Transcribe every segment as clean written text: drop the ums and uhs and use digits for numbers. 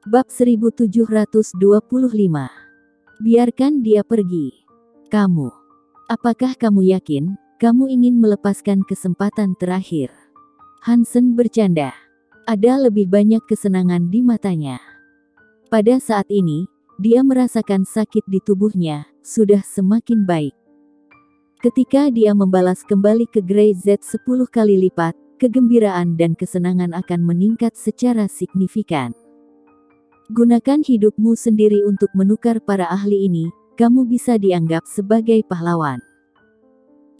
Bab 1725. Biarkan dia pergi. Kamu. Apakah kamu yakin, kamu ingin melepaskan kesempatan terakhir? Hansen bercanda. Ada lebih banyak kesenangan di matanya. Pada saat ini, dia merasakan sakit di tubuhnya, sudah semakin baik. Ketika dia membalas kembali ke Grey Z 10 kali lipat, kegembiraan dan kesenangan akan meningkat secara signifikan. Gunakan hidupmu sendiri untuk menukar para ahli ini, kamu bisa dianggap sebagai pahlawan.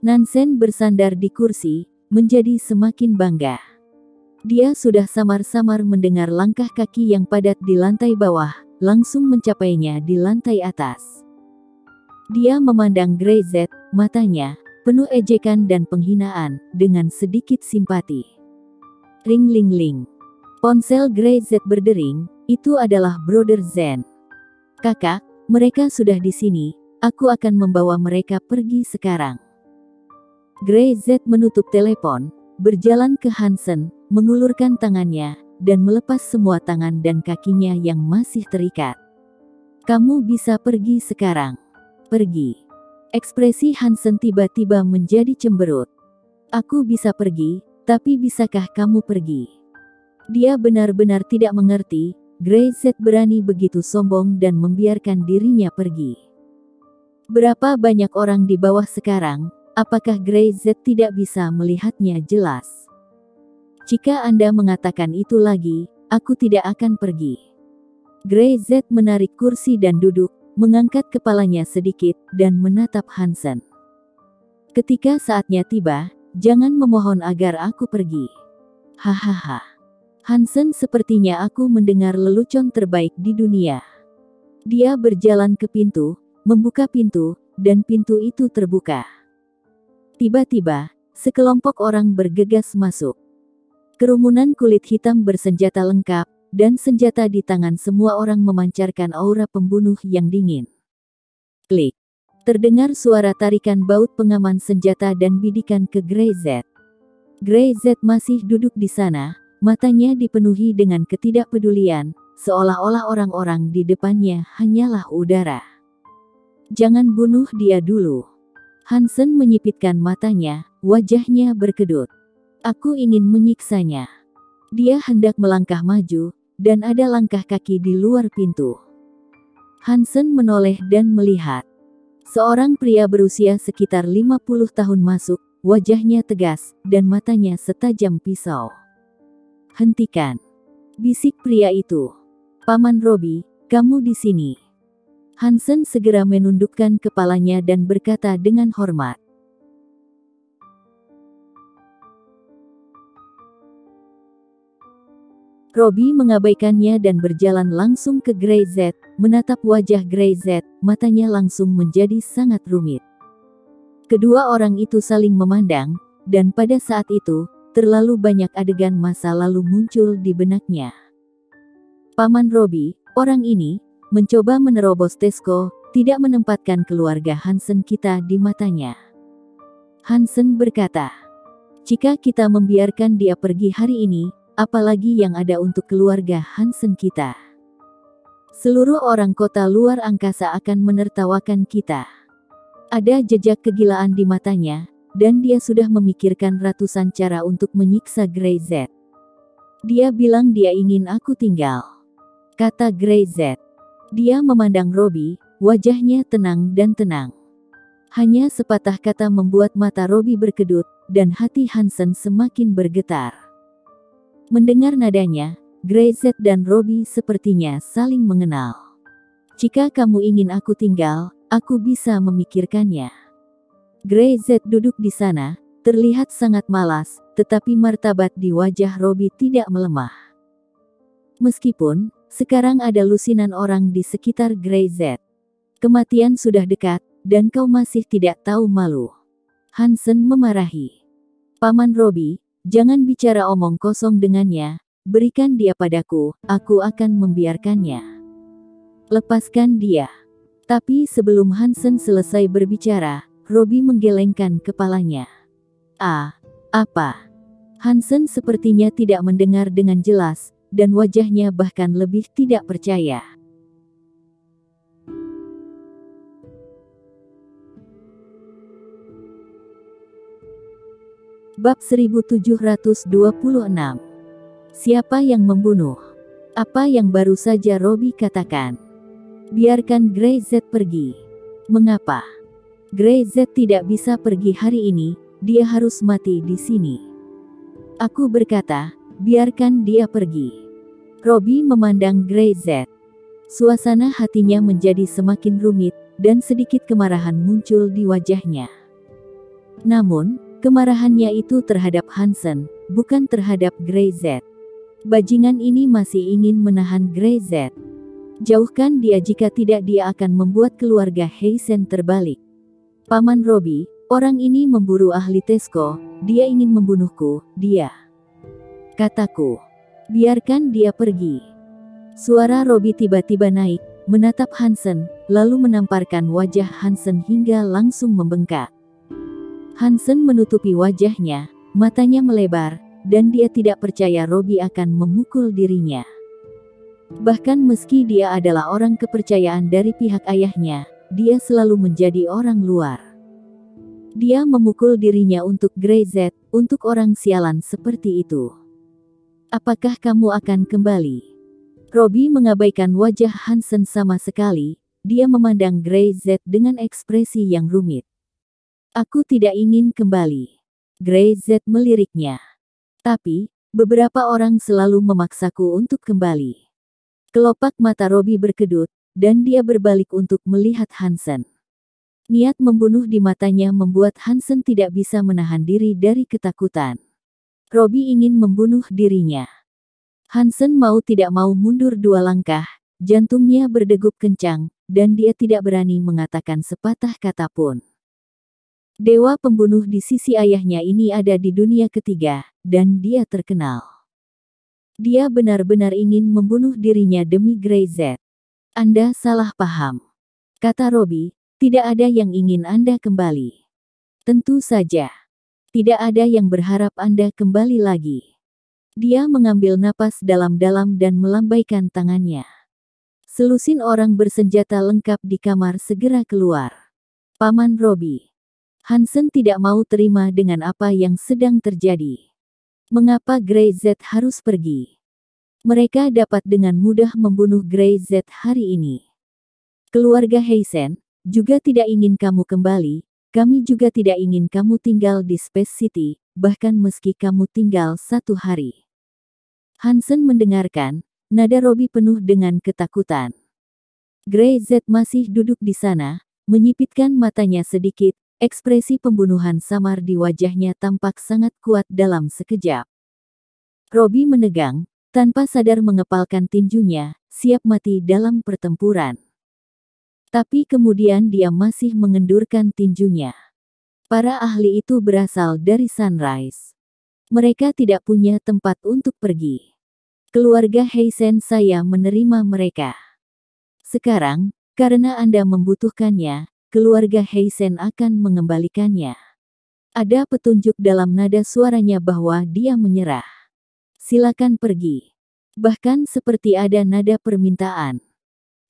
Nansen bersandar di kursi, menjadi semakin bangga. Dia sudah samar-samar mendengar langkah kaki yang padat di lantai bawah, langsung mencapainya di lantai atas. Dia memandang Grey Z, matanya penuh ejekan dan penghinaan, dengan sedikit simpati. Ring ling ling. Ponsel Grey Z berdering. Itu adalah Brother Zen. Kakak, mereka sudah di sini, aku akan membawa mereka pergi sekarang. Grey Z menutup telepon, berjalan ke Hansen, mengulurkan tangannya, dan melepas semua tangan dan kakinya yang masih terikat. Kamu bisa pergi sekarang. Pergi. Ekspresi Hansen tiba-tiba menjadi cemberut. Aku bisa pergi, tapi bisakah kamu pergi? Dia benar-benar tidak mengerti. Grey Z berani begitu sombong dan membiarkan dirinya pergi. Berapa banyak orang di bawah sekarang, apakah Grey Z tidak bisa melihatnya jelas? Jika Anda mengatakan itu lagi, aku tidak akan pergi. Grey Z menarik kursi dan duduk, mengangkat kepalanya sedikit, dan menatap Hansen. Ketika saatnya tiba, jangan memohon agar aku pergi. Hahaha. Hansen, sepertinya aku mendengar lelucon terbaik di dunia. Dia berjalan ke pintu, membuka pintu, dan pintu itu terbuka. Tiba-tiba, sekelompok orang bergegas masuk. Kerumunan kulit hitam bersenjata lengkap, dan senjata di tangan semua orang memancarkan aura pembunuh yang dingin. Klik. Terdengar suara tarikan baut pengaman senjata dan bidikan ke Grey Z. Grey Z masih duduk di sana. Matanya dipenuhi dengan ketidakpedulian, seolah-olah orang-orang di depannya hanyalah udara. Jangan bunuh dia dulu. Hansen menyipitkan matanya, wajahnya berkedut. Aku ingin menyiksanya. Dia hendak melangkah maju, dan ada langkah kaki di luar pintu. Hansen menoleh dan melihat. Seorang pria berusia sekitar 50 tahun masuk, wajahnya tegas, dan matanya setajam pisau. Hentikan. Bisik pria itu. Paman Robbie, kamu di sini. Hansen segera menundukkan kepalanya dan berkata dengan hormat. Robbie mengabaikannya dan berjalan langsung ke Grey Z, menatap wajah Grey Z, matanya langsung menjadi sangat rumit. Kedua orang itu saling memandang, dan pada saat itu, terlalu banyak adegan masa lalu muncul di benaknya. Paman Robbie, orang ini, mencoba menerobos Tesco, tidak menempatkan keluarga Hansen kita di matanya. Hansen berkata, jika kita membiarkan dia pergi hari ini, apalagi yang ada untuk keluarga Hansen kita. Seluruh orang kota luar angkasa akan menertawakan kita. Ada jejak kegilaan di matanya, dan dia sudah memikirkan ratusan cara untuk menyiksa Grey Z. Dia bilang dia ingin aku tinggal, kata Grey Z. Dia memandang Robbie, wajahnya tenang dan tenang. Hanya sepatah kata membuat mata Robbie berkedut, dan hati Hansen semakin bergetar. Mendengar nadanya, Grey Z dan Robbie sepertinya saling mengenal. Jika kamu ingin aku tinggal, aku bisa memikirkannya. Grey Z duduk di sana, terlihat sangat malas, tetapi martabat di wajah Robbie tidak melemah. Meskipun, sekarang ada lusinan orang di sekitar Grey Z. Kematian sudah dekat, dan kau masih tidak tahu malu. Hansen memarahi. Paman Robbie, jangan bicara omong kosong dengannya, berikan dia padaku, aku akan membiarkannya. Lepaskan dia. Tapi sebelum Hansen selesai berbicara, Robbie menggelengkan kepalanya. Apa? Hansen sepertinya tidak mendengar dengan jelas, dan wajahnya bahkan lebih tidak percaya. Bab 1726. Siapa yang membunuh? Apa yang baru saja Robbie katakan? Biarkan Greyset pergi. Mengapa? Greyset tidak bisa pergi hari ini, dia harus mati di sini. Aku berkata, biarkan dia pergi. Robbie memandang Greyset. Suasana hatinya menjadi semakin rumit, dan sedikit kemarahan muncul di wajahnya. Namun, kemarahannya itu terhadap Hansen, bukan terhadap Greyset. Bajingan ini masih ingin menahan Greyset. Jauhkan dia, jika tidak dia akan membuat keluarga Heisen terbalik. Paman Robbie, orang ini memburu ahli Tesco, dia ingin membunuhku, dia. Kataku, biarkan dia pergi. Suara Robbie tiba-tiba naik, menatap Hansen, lalu menamparkan wajah Hansen hingga langsung membengkak. Hansen menutupi wajahnya, matanya melebar, dan dia tidak percaya Robbie akan memukul dirinya. Bahkan meski dia adalah orang kepercayaan dari pihak ayahnya, dia selalu menjadi orang luar. Dia memukul dirinya untuk Greyset, untuk orang sialan seperti itu. Apakah kamu akan kembali? Robbie mengabaikan wajah Hansen sama sekali, dia memandang Greyset dengan ekspresi yang rumit. Aku tidak ingin kembali. Greyset meliriknya. Tapi, beberapa orang selalu memaksaku untuk kembali. Kelopak mata Robbie berkedut, dan dia berbalik untuk melihat Hansen. Niat membunuh di matanya membuat Hansen tidak bisa menahan diri dari ketakutan. Robbie ingin membunuh dirinya. Hansen mau tidak mau mundur 2 langkah, jantungnya berdegup kencang, dan dia tidak berani mengatakan sepatah kata pun. Dewa pembunuh di sisi ayahnya ini ada di dunia ketiga, dan dia terkenal. Dia benar-benar ingin membunuh dirinya demi Greyset. Anda salah paham. Kata Robbie, tidak ada yang ingin Anda kembali. Tentu saja. Tidak ada yang berharap Anda kembali lagi. Dia mengambil napas dalam-dalam dan melambaikan tangannya. Selusin orang bersenjata lengkap di kamar segera keluar. Paman Robbie. Hansen tidak mau terima dengan apa yang sedang terjadi. Mengapa Greyset harus pergi? Mereka dapat dengan mudah membunuh Greyset hari ini. Keluarga Heisen juga tidak ingin kamu kembali, kami juga tidak ingin kamu tinggal di Space City, bahkan meski kamu tinggal 1 hari. Hansen mendengarkan, nada Robbie penuh dengan ketakutan. Greyset masih duduk di sana, menyipitkan matanya sedikit. Ekspresi pembunuhan samar di wajahnya tampak sangat kuat dalam sekejap. Robbie menegang, tanpa sadar mengepalkan tinjunya, siap mati dalam pertempuran. Tapi kemudian dia masih mengendurkan tinjunya. Para ahli itu berasal dari Sunrise. Mereka tidak punya tempat untuk pergi. Keluarga Heisen saya menerima mereka. Sekarang, karena Anda membutuhkannya, keluarga Heisen akan mengembalikannya. Ada petunjuk dalam nada suaranya bahwa dia menyerah. Silakan pergi. Bahkan seperti ada nada permintaan.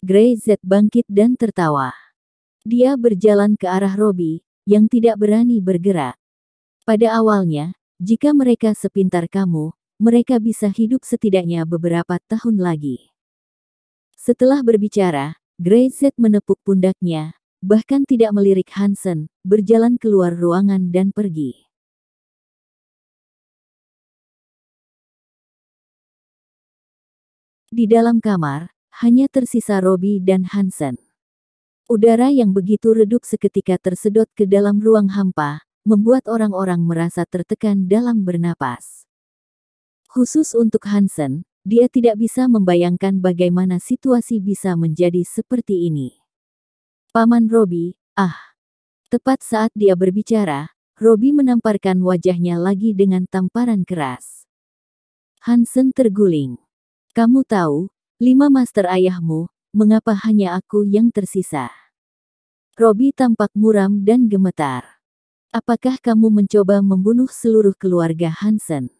Greyset bangkit dan tertawa. Dia berjalan ke arah Robbie, yang tidak berani bergerak. Pada awalnya, jika mereka sepintar kamu, mereka bisa hidup setidaknya beberapa tahun lagi. Setelah berbicara, Greyset menepuk pundaknya, bahkan tidak melirik Hansen, berjalan keluar ruangan dan pergi. Di dalam kamar, hanya tersisa Robbie dan Hansen. Udara yang begitu redup seketika tersedot ke dalam ruang hampa, membuat orang-orang merasa tertekan dalam bernapas. Khusus untuk Hansen, dia tidak bisa membayangkan bagaimana situasi bisa menjadi seperti ini. Paman Robbie, Tepat saat dia berbicara, Robbie menamparkan wajahnya lagi dengan tamparan keras. Hansen terguling. Kamu tahu, 5 master ayahmu, mengapa hanya aku yang tersisa? Robbie tampak muram dan gemetar. Apakah kamu mencoba membunuh seluruh keluarga Hansen?